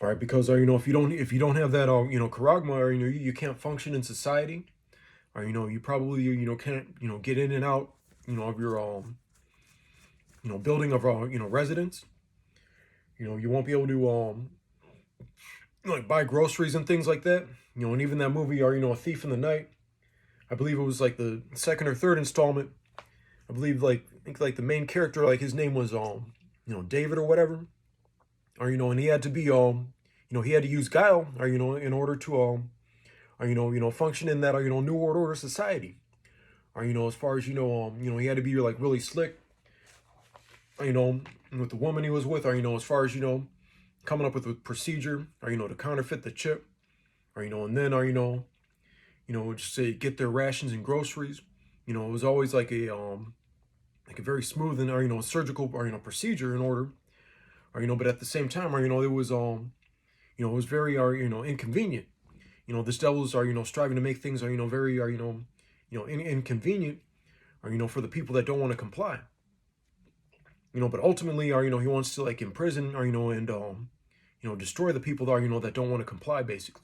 All right, because if you don't have that charagma, or you can't function in society, or you probably can't get in and out of your building of residence. You won't be able to like buy groceries and things like that. And even that movie, or A Thief in the Night. I believe it was like the second or third installment. I believe I think like the main character, like his name was David or whatever, or and he had to be he had to use guile, or in order to or function in that, or new world order society, or as far as he had to be like really slick, or, with the woman he was with, or as far as coming up with a procedure, or to counterfeit the chip, or and then or just say get their rations and groceries. It was always like a very smooth and or surgical or procedure in order, or but at the same time, or it was it was very or inconvenient. This devils are striving to make things are very are inconvenient, or for the people that don't want to comply. But ultimately are he wants to like imprison, or and destroy the people that are that don't want to comply, basically.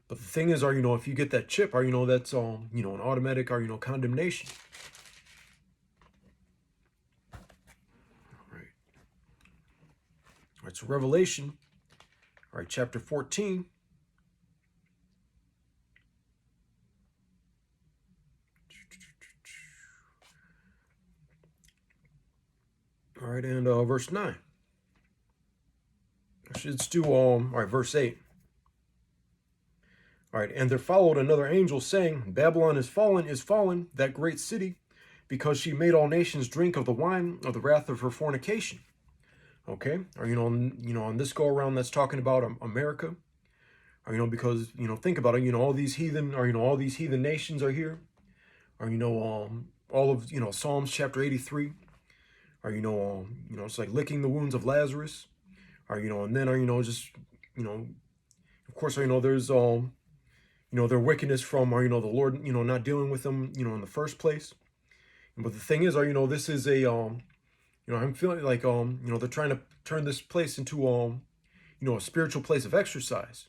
But the thing is, are if you get that chip, are that's an automatic, or condemnation. All right. All right. So Revelation, all right, chapter 14. All right, and verse 9. Let's do all right, verse 8. All right, and there followed another angel saying, Babylon is fallen, that great city, because she made all nations drink of the wine of the wrath of her fornication. Okay, or on this go around, that's talking about America, or because think about it, all these heathen, or all these heathen nations are here, or all of Psalms chapter 83, or it's like licking the wounds of Lazarus, or and then just of course, there's their wickedness from, or the Lord not dealing with them in the first place. But the thing is, or this is a I'm feeling like they're trying to turn this place into a spiritual place of exercise.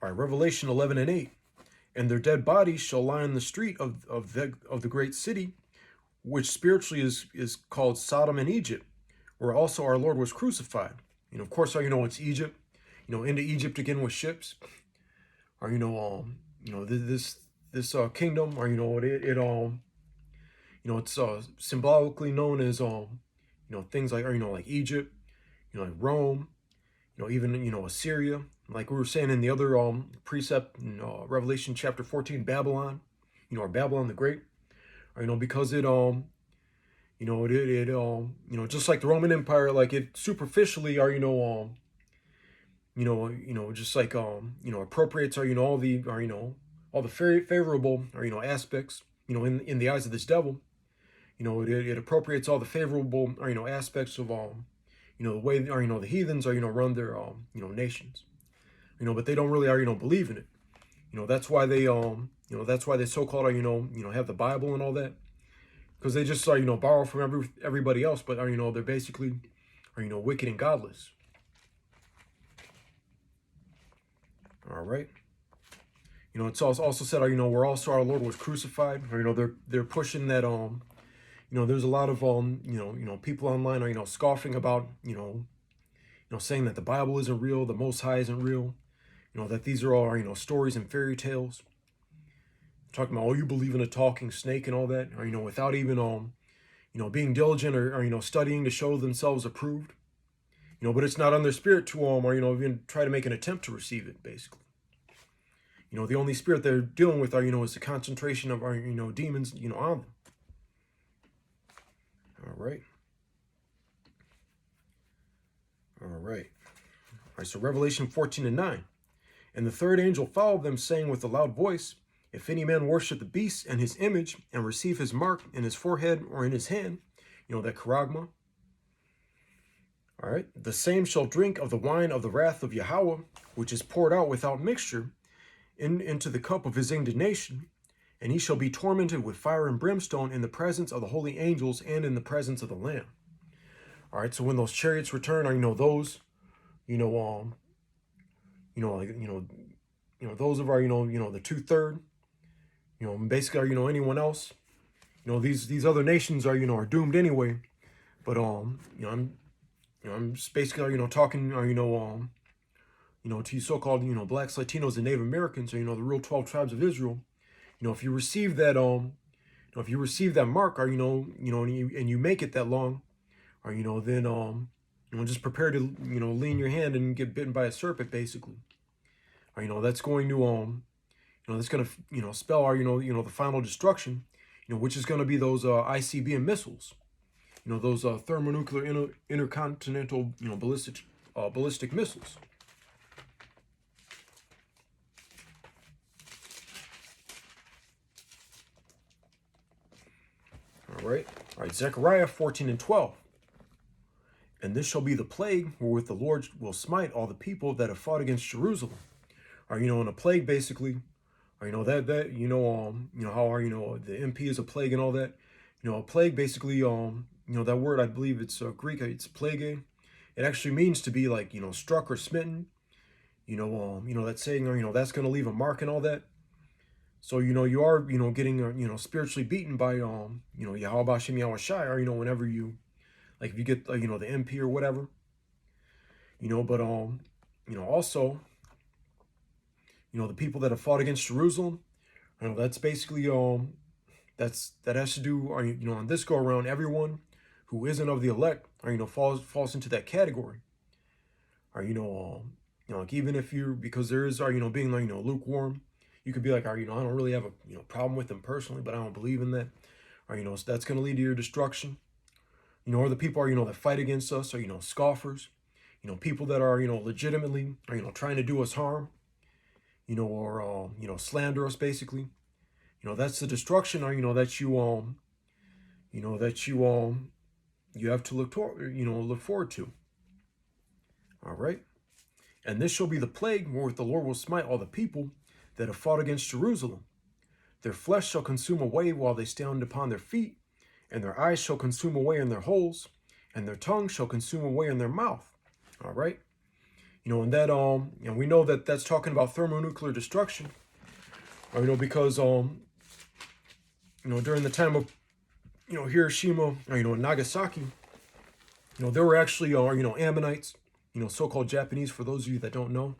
All right, Revelation 11 and 8. And their dead bodies shall lie in the street of the great city, which spiritually is called Sodom and Egypt, where also our Lord was crucified. Of course, it's Egypt. Into Egypt again with ships. Or this kingdom, or it's symbolically known as things like, or like Egypt, like Rome, even Assyria. Like we were saying in the other precept in Revelation chapter 14, Babylon, or Babylon the Great, or because it just like the Roman Empire, like it superficially are just like appropriates, or all the or all the very favorable, or aspects in the eyes of this devil. It appropriates all the favorable, or aspects of the way, or the heathens are run their nations. But they don't really are believe in it. That's why they that's why they so-called are have the Bible and all that, because they just are borrow from everybody else, but are they're basically are wicked and godless. All right. It's also said, where also our Lord was crucified, or they're pushing that there's a lot of people online are scoffing about saying that the Bible isn't real, the Most High isn't real, that these are all stories and fairy tales. Talking about, oh, you believe in a talking snake and all that, or without even being diligent, or studying to show themselves approved. But it's not on their spirit to or even try to make an attempt to receive it, basically. The only spirit they're dealing with are is the concentration of our demons on them. All right. All right. All right, so Revelation 14 and 9. And the third angel followed them, saying with a loud voice, if any man worship the beast and his image, and receive his mark in his forehead or in his hand, that charagma, all right, the same shall drink of the wine of the wrath of Yahweh, which is poured out without mixture into the cup of his indignation, and he shall be tormented with fire and brimstone in the presence of the holy angels and in the presence of the Lamb. All right, so when those chariots return, are those, like those of our, the 2/3, basically are anyone else, these other nations are are doomed anyway. But I'm just basically talking to you so-called blacks, Latinos, and Native Americans, or the real 12 tribes of Israel. If you receive that if you receive that mark, or and you make it that long, or then just prepare to lean your hand and get bitten by a serpent, basically. Or that's going to that's going to spell our the final destruction, which is going to be those ICBM missiles, those thermonuclear intercontinental ballistic missiles. All right, Zechariah 14:12. And this shall be the plague wherewith the Lord will smite all the people that have fought against Jerusalem. Or and a plague basically, or how are the MP is a plague and all that. A plague basically, that word, I believe it's Greek, it's plague. It actually means to be like struck or smitten. That saying, that's going to leave a mark and all that. So you are getting spiritually beaten by Yahweh Bashem Yahushai, or whenever you, like, if you get the MP or whatever, but also the people that have fought against Jerusalem, that's basically that has to do, on this go around, everyone who isn't of the elect, or falls into that category. Or like, even if you're, because there is being like lukewarm, you could be like, I don't really have a problem with them personally, but I don't believe in that. Or so that's going to lead to your destruction. Or the people are that fight against us, or scoffers, people that are legitimately trying to do us harm, or slander us, basically. That's the destruction, or that you you have to look forward to. All right. And this shall be the plague wherewith the Lord will smite all the people that have fought against Jerusalem. Their flesh shall consume away while they stand upon their feet, and their eyes shall consume away in their holes, and their tongue shall consume away in their mouth. All right. And that we know that that's talking about thermonuclear destruction. Because during the time of Hiroshima, Nagasaki, there were actually Ammonites, so-called Japanese, for those of you that don't know.